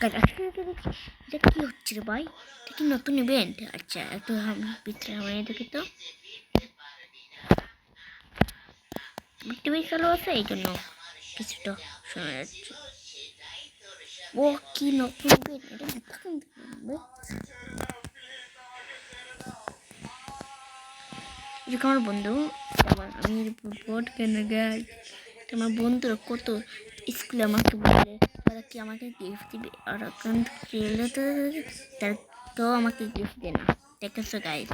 এটা কি হচ্ছে রে ভাই? এটা কি নতুন ইভেন্ট? আচ্ছা একটু ভিতরে আমায় দেখি তো। টিভি চালু আছে এই জন্য কিছুটা শোনা যাচ্ছে। ও কি নতুন ইভেন্ট? এটা দেখুন আমার বন্ধু, আমি বোর্ড কেনে গাই। আমার বন্ধুরা কত স্কুলে আমাকে বলে ওরা কি আমাকে গিফট দিবে, আর এখন খেলে তো তার তো আমাকে গিফট দেয় না। দেখেছো গাইজ,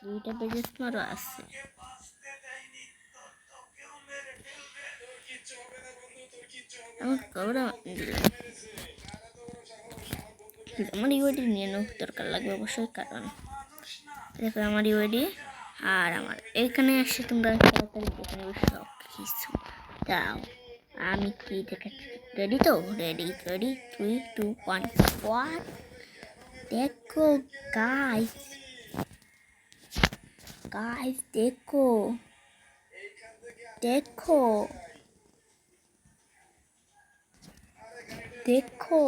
দুইটা বেজেস মারও আছে। আমাকে কবরা দিলাম, আমার ইউআইডি নিয়ে নেওয়ার দরকার লাগবে অবশ্যই, কারণ দেখো আমার ইউআইডি। আর আমার এখানে এসে তোমরা তাড়াতাড়ি দেখে নেবে সব কিছু। দাও আমি কি দেখাচ্ছি, রেডি তো? Ready 3 2 1 one. দেখো গাইস, গাইস দেখো, দেখো দেখো,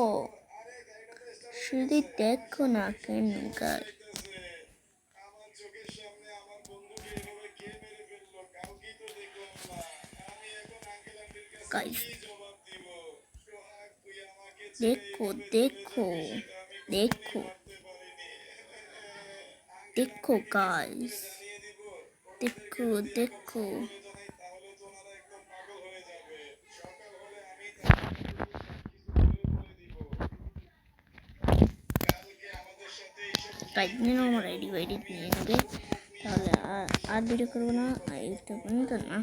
শুধু দেখো না কেন গাইস। গাইস দেখো দেখো দেখো দেখো গাইস, দেখো দেখো। গাইস নিয়ে আমার আইডি ওয়াইডি নিয়ে নেবে, তাহলে আর ভিডিও করবো না। আর এইটা পর্যন্ত না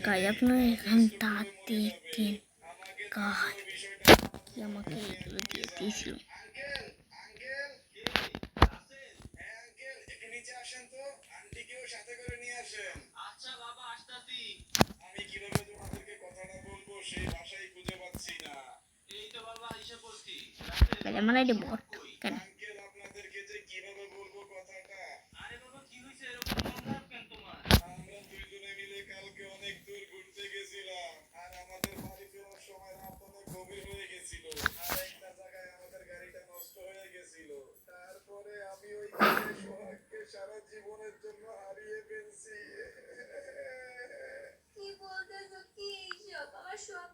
গাইস, আপনারা এখানটা দেখেন গাইস কি আমাকে এগুলো দিয়ে দিয়েছিল। আমার আইডি বট কেন? সারা জীবনের জন্য হারিয়ে ফেলছি। কি বলতেছো কি? আমার